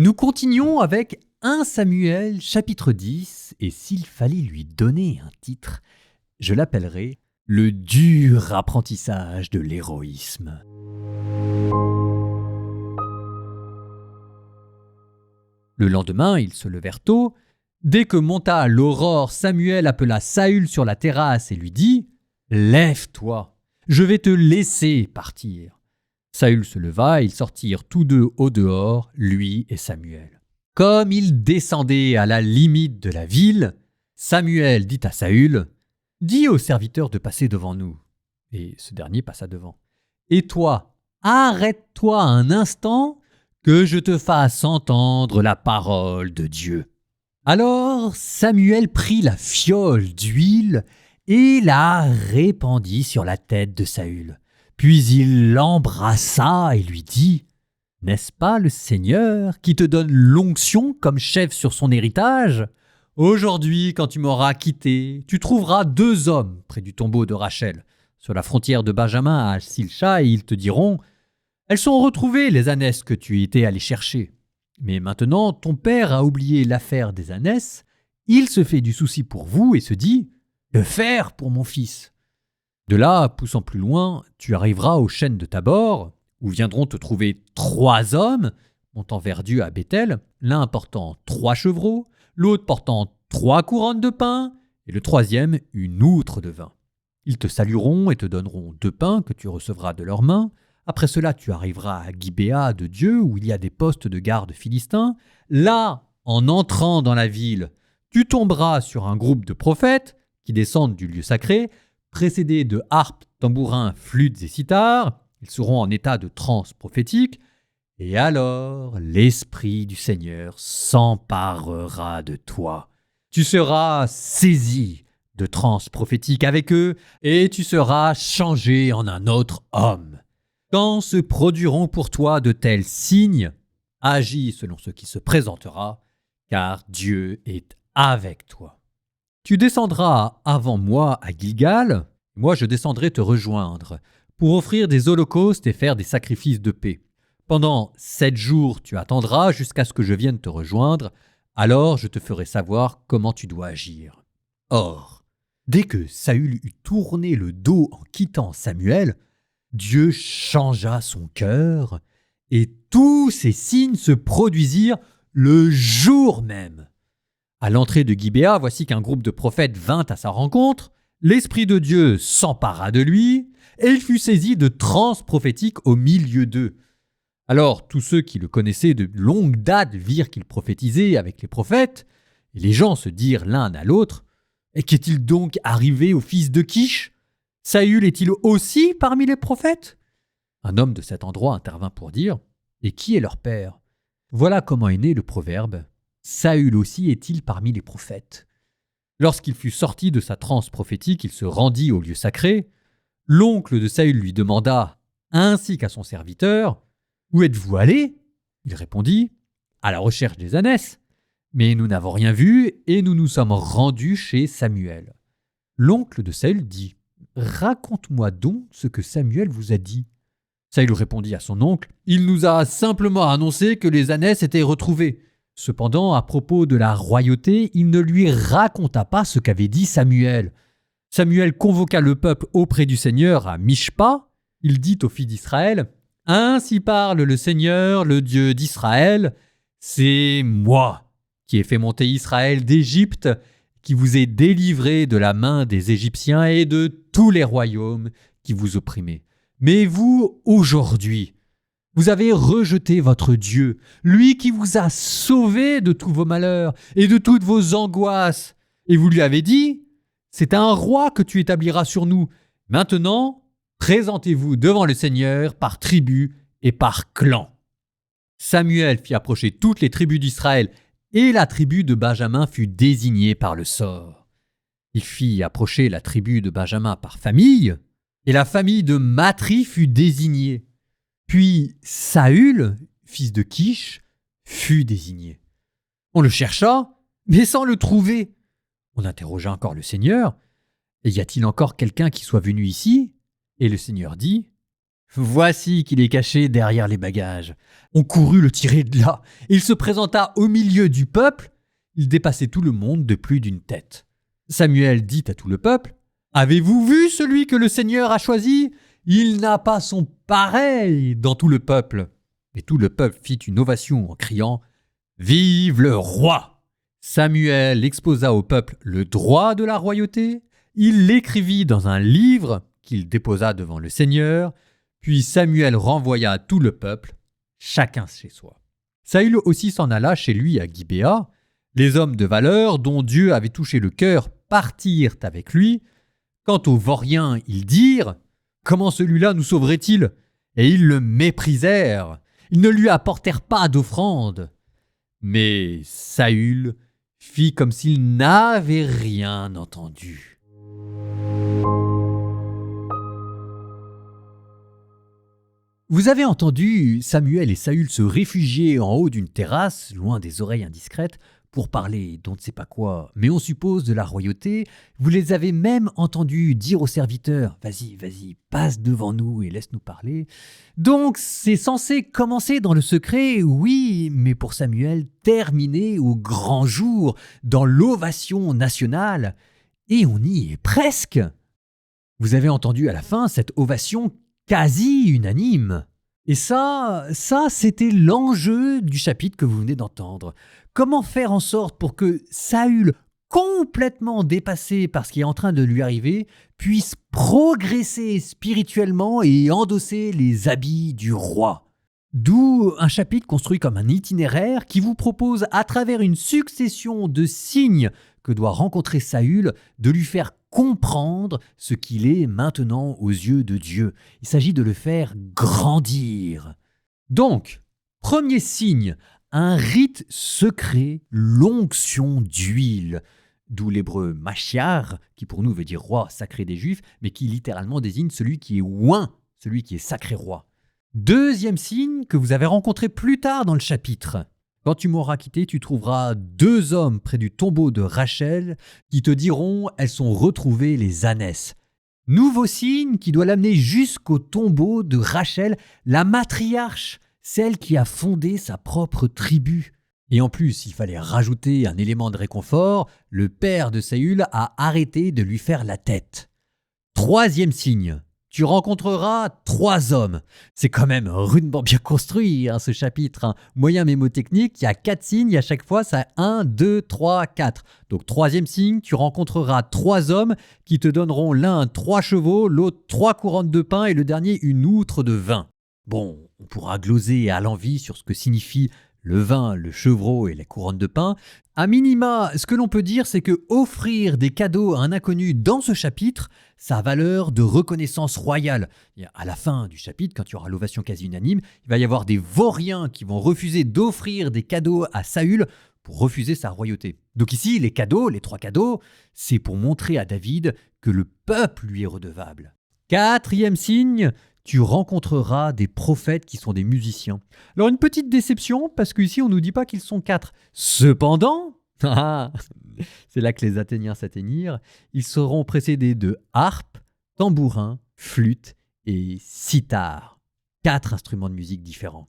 Nous continuons avec 1 Samuel chapitre 10 et s'il fallait lui donner un titre, je l'appellerais le dur apprentissage de l'héroïsme. Le lendemain, ils se levèrent tôt. Dès que monta l'aurore, Samuel appela Saül sur la terrasse et lui dit « Lève-toi, je vais te laisser partir. » Saül se leva et ils sortirent tous deux au dehors, lui et Samuel. Comme ils descendaient à la limite de la ville, Samuel dit à Saül « Dis au serviteur de passer devant nous. » Et ce dernier passa devant. « Et toi, arrête-toi un instant, que je te fasse entendre la parole de Dieu. » Alors Samuel prit la fiole d'huile et la répandit sur la tête de Saül. Puis il l'embrassa et lui dit « N'est-ce pas le Seigneur qui te donne l'onction comme chef sur son héritage ? Aujourd'hui, quand tu m'auras quitté, tu trouveras 2 hommes près du tombeau de Rachel, sur la frontière de Benjamin à Silcha, et ils te diront « Elles sont retrouvées, les ânesses que tu étais allé chercher. Mais maintenant, ton père a oublié l'affaire des ânesses, il se fait du souci pour vous et se dit « Que faire pour mon fils ?» De là, poussant plus loin, tu arriveras aux chênes de Tabor, où viendront te trouver 3 hommes, montant vers Dieu à Béthel, l'un portant 3 chevreaux, l'autre portant 3 couronnes de pain, et le troisième une outre de vin. Ils te salueront et te donneront 2 pains que tu recevras de leurs mains. Après cela, tu arriveras à Gibéa de Dieu, où il y a des postes de garde philistins. Là, en entrant dans la ville, tu tomberas sur un groupe de prophètes qui descendent du lieu sacré, précédés de harpes, tambourins, flûtes et cithars. Ils seront en état de transe prophétique. Et alors, l'Esprit du Seigneur s'emparera de toi. Tu seras saisi de transe prophétique avec eux et tu seras changé en un autre homme. Quand se produiront pour toi de tels signes, agis selon ce qui se présentera, car Dieu est avec toi. Tu descendras avant moi à Gilgal, moi je descendrai te rejoindre, pour offrir des holocaustes et faire des sacrifices de paix. Pendant 7 jours tu attendras jusqu'à ce que je vienne te rejoindre, alors je te ferai savoir comment tu dois agir. Or, dès que Saül eut tourné le dos en quittant Samuel, Dieu changea son cœur, et tous ces signes se produisirent le jour même. À l'entrée de Gibéa, voici qu'un groupe de prophètes vint à sa rencontre. L'Esprit de Dieu s'empara de lui, et il fut saisi de transe prophétique au milieu d'eux. Alors tous ceux qui le connaissaient de longue date virent qu'il prophétisait avec les prophètes, et les gens se dirent l'un à l'autre « Et qu'est-il donc arrivé au fils de Kish ? Saül est-il aussi parmi les prophètes ?» Un homme de cet endroit intervint pour dire « Et qui est leur père ?» Voilà comment est né le proverbe « Saül aussi est-il parmi les prophètes ?» Lorsqu'il fut sorti de sa transe prophétique, il se rendit au lieu sacré. L'oncle de Saül lui demanda, ainsi qu'à son serviteur, « Où êtes-vous allé ?» Il répondit, « À la recherche des ânesses. Mais nous n'avons rien vu et nous nous sommes rendus chez Samuel. » L'oncle de Saül dit, « Raconte-moi donc ce que Samuel vous a dit. » Saül répondit à son oncle, « Il nous a simplement annoncé que les ânesses étaient retrouvées. » Cependant, à propos de la royauté, il ne lui raconta pas ce qu'avait dit Samuel. Samuel convoqua le peuple auprès du Seigneur à Mishpa. Il dit aux fils d'Israël, « Ainsi parle le Seigneur, le Dieu d'Israël. C'est moi qui ai fait monter Israël d'Égypte, qui vous ai délivré de la main des Égyptiens et de tous les royaumes qui vous opprimaient. Mais vous, aujourd'hui, vous avez rejeté votre Dieu, lui qui vous a sauvé de tous vos malheurs et de toutes vos angoisses. Et vous lui avez dit, « C'est un roi que tu établiras sur nous. Maintenant, présentez-vous devant le Seigneur par tribu et par clan. » Samuel fit approcher toutes les tribus d'Israël, et la tribu de Benjamin fut désignée par le sort. Il fit approcher la tribu de Benjamin par famille, et la famille de Matri fut désignée. Puis Saül, fils de Kish, fut désigné. On le chercha, mais sans le trouver. On interrogea encore le Seigneur. « Et y a-t-il encore quelqu'un qui soit venu ici ?» Et le Seigneur dit, Voici qu'il est caché derrière les bagages. On courut le tirer de là. Il se présenta au milieu du peuple. Il dépassait tout le monde de plus d'une tête. Samuel dit à tout le peuple, « Avez-vous vu celui que le Seigneur a choisi ? Il n'a pas son pareil dans tout le peuple. » Et tout le peuple fit une ovation en criant, « Vive le roi !» Samuel exposa au peuple le droit de la royauté. Il l'écrivit dans un livre qu'il déposa devant le Seigneur. Puis Samuel renvoya tout le peuple, chacun chez soi. Saül aussi s'en alla chez lui à Gibéa. Les hommes de valeur dont Dieu avait touché le cœur partirent avec lui. Quant aux vauriens, ils dirent « Comment celui-là nous sauverait-il » Et ils le méprisèrent. Ils ne lui apportèrent pas d'offrande. Mais Saül fit comme s'il n'avait rien entendu. Vous avez entendu Samuel et Saül se réfugier en haut d'une terrasse, loin des oreilles indiscrètes, pour parler d'on ne sait pas quoi, mais on suppose de la royauté. Vous les avez même entendus dire aux serviteurs « Vas-y, passe devant nous et laisse-nous parler ». Donc c'est censé commencer dans le secret, oui, mais pour Samuel, terminer au grand jour, dans l'ovation nationale. Et on y est presque. Vous avez entendu à la fin cette ovation quasi unanime. Et ça, c'était l'enjeu du chapitre que vous venez d'entendre. Comment faire en sorte pour que Saül, complètement dépassé par ce qui est en train de lui arriver, puisse progresser spirituellement et endosser les habits du roi. D'où un chapitre construit comme un itinéraire qui vous propose, à travers une succession de signes que doit rencontrer Saül, de lui faire comprendre ce qu'il est maintenant aux yeux de Dieu. Il s'agit de le faire grandir. Donc, premier signe, un rite secret, l'onction d'huile, d'où l'hébreu Mashiach, qui pour nous veut dire roi sacré des Juifs, mais qui littéralement désigne celui qui est oint, celui qui est sacré roi. Deuxième signe que vous avez rencontré plus tard dans le chapitre. Quand tu m'auras quitté, tu trouveras 2 hommes près du tombeau de Rachel qui te diront « Elles sont retrouvées les ânesses ». Nouveau signe qui doit l'amener jusqu'au tombeau de Rachel, la matriarche, celle qui a fondé sa propre tribu. Et en plus, il fallait rajouter un élément de réconfort, le père de Saül a arrêté de lui faire la tête. Troisième signe. Tu rencontreras 3 hommes. C'est quand même rudement bien construit, ce chapitre. Moyen mémotechnique, il y a 4 signes, et à chaque fois, ça 1, 2, 3, 4. Donc, troisième signe, tu rencontreras 3 hommes qui te donneront l'un 3 chevaux, l'autre 3 couronnes de pain et le dernier une outre de vin. Bon, on pourra gloser à l'envi sur ce que signifie le vin, le chevreau et la couronne de pain. A minima, ce que l'on peut dire, c'est que offrir des cadeaux à un inconnu dans ce chapitre, ça a valeur de reconnaissance royale. Et à la fin du chapitre, quand il y aura l'ovation quasi unanime, il va y avoir des vauriens qui vont refuser d'offrir des cadeaux à Saül pour refuser sa royauté. Donc ici, les cadeaux, les 3 cadeaux, c'est pour montrer à David que le peuple lui est redevable. Quatrième signe, tu rencontreras des prophètes qui sont des musiciens. Alors une petite déception, parce qu'ici on ne nous dit pas qu'ils sont 4. Cependant, c'est là que les Athéniens s'atteignirent, ils seront précédés de harpe, tambourin, flûte et sitar. 4 instruments de musique différents.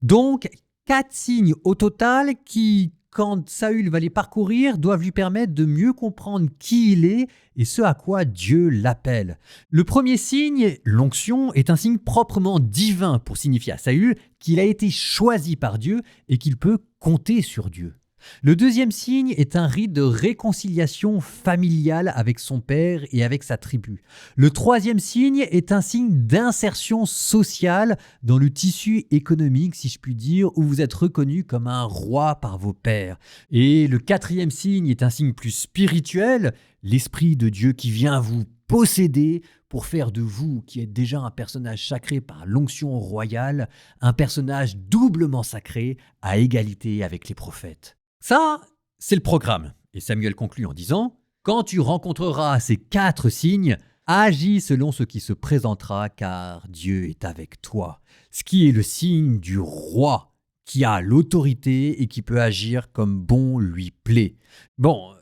Donc 4 signes au total qui, quand Saül va les parcourir, doivent lui permettre de mieux comprendre qui il est et ce à quoi Dieu l'appelle. Le premier signe, l'onction, est un signe proprement divin pour signifier à Saül qu'il a été choisi par Dieu et qu'il peut compter sur Dieu. Le deuxième signe est un rite de réconciliation familiale avec son père et avec sa tribu. Le troisième signe est un signe d'insertion sociale dans le tissu économique, si je puis dire, où vous êtes reconnu comme un roi par vos pairs. Et le quatrième signe est un signe plus spirituel, l'Esprit de Dieu qui vient vous posséder pour faire de vous, qui êtes déjà un personnage sacré par l'onction royale, un personnage doublement sacré à égalité avec les prophètes. Ça, c'est le programme. Et Samuel conclut en disant « Quand tu rencontreras ces 4 signes, agis selon ce qui se présentera, car Dieu est avec toi. » Ce qui est le signe du roi, qui a l'autorité et qui peut agir comme bon lui plaît. Bon,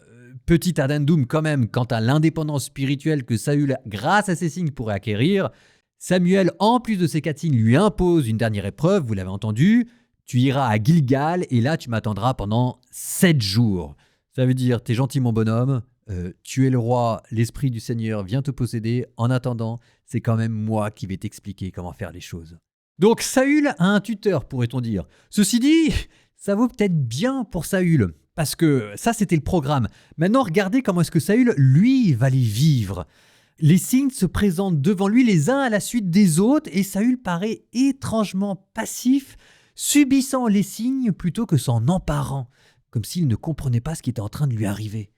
petit addendum quand même quant à l'indépendance spirituelle que Saül, grâce à ces signes, pourrait acquérir. Samuel, en plus de ses 4 signes, lui impose une dernière épreuve, vous l'avez entendu. Tu iras à Gilgal et là tu m'attendras pendant 7 jours. Ça veut dire, t'es gentil mon bonhomme, tu es le roi, l'esprit du Seigneur vient te posséder. En attendant, c'est quand même moi qui vais t'expliquer comment faire les choses. Donc Saül a un tuteur, pourrait-on dire. Ceci dit, ça vaut peut-être bien pour Saül, parce que ça c'était le programme. Maintenant regardez comment est-ce que Saül, lui, va les vivre. Les signes se présentent devant lui les uns à la suite des autres et Saül paraît étrangement passif, subissant les signes plutôt que s'en emparant, comme s'il ne comprenait pas ce qui était en train de lui arriver.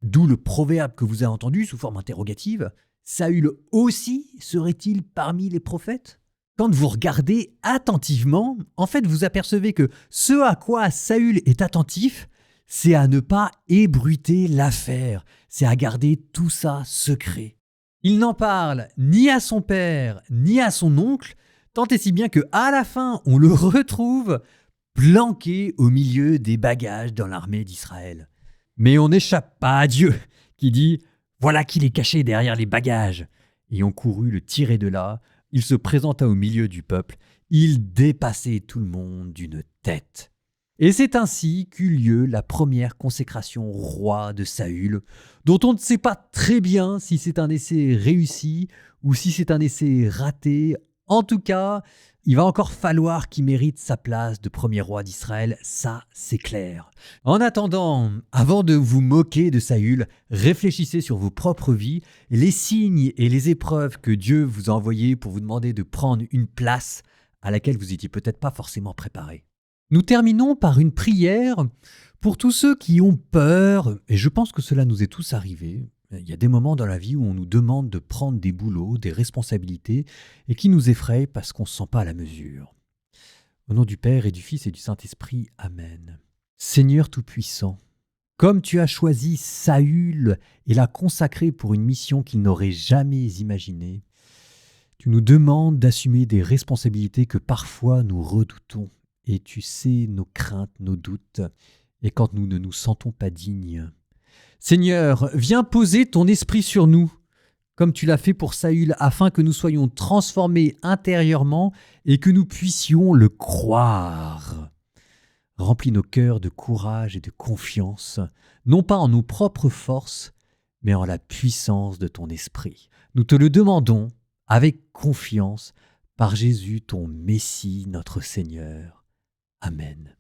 D'où le proverbe que vous avez entendu sous forme interrogative. Saül aussi serait-il parmi les prophètes ? Quand vous regardez attentivement, en fait vous apercevez que ce à quoi Saül est attentif, c'est à ne pas ébruiter l'affaire, c'est à garder tout ça secret. Il n'en parle ni à son père, ni à son oncle, tant et si bien qu'à la fin, on le retrouve planqué au milieu des bagages dans l'armée d'Israël. Mais on n'échappe pas à Dieu, qui dit « Voilà qu'il est caché derrière les bagages !» Et on courut le tirer de là, il se présenta au milieu du peuple, il dépassait tout le monde d'une tête. Et c'est ainsi qu'eut lieu la première consécration roi de Saül, dont on ne sait pas très bien si c'est un essai réussi ou si c'est un essai raté. En tout cas, il va encore falloir qu'il mérite sa place de premier roi d'Israël, ça c'est clair. En attendant, avant de vous moquer de Saül, réfléchissez sur vos propres vies, les signes et les épreuves que Dieu vous a envoyés pour vous demander de prendre une place à laquelle vous n'étiez peut-être pas forcément préparé. Nous terminons par une prière pour tous ceux qui ont peur, et je pense que cela nous est tous arrivé. Il y a des moments dans la vie où on nous demande de prendre des boulots, des responsabilités, et qui nous effrayent parce qu'on ne se sent pas à la mesure. Au nom du Père et du Fils et du Saint-Esprit, Amen. Seigneur Tout-Puissant, comme tu as choisi Saül et l'as consacré pour une mission qu'il n'aurait jamais imaginée, tu nous demandes d'assumer des responsabilités que parfois nous redoutons. Et tu sais nos craintes, nos doutes, et quand nous ne nous sentons pas dignes. Seigneur, viens poser ton esprit sur nous, comme tu l'as fait pour Saül, afin que nous soyons transformés intérieurement et que nous puissions le croire. Remplis nos cœurs de courage et de confiance, non pas en nos propres forces, mais en la puissance de ton esprit. Nous te le demandons avec confiance par Jésus, ton Messie, notre Seigneur. Amen.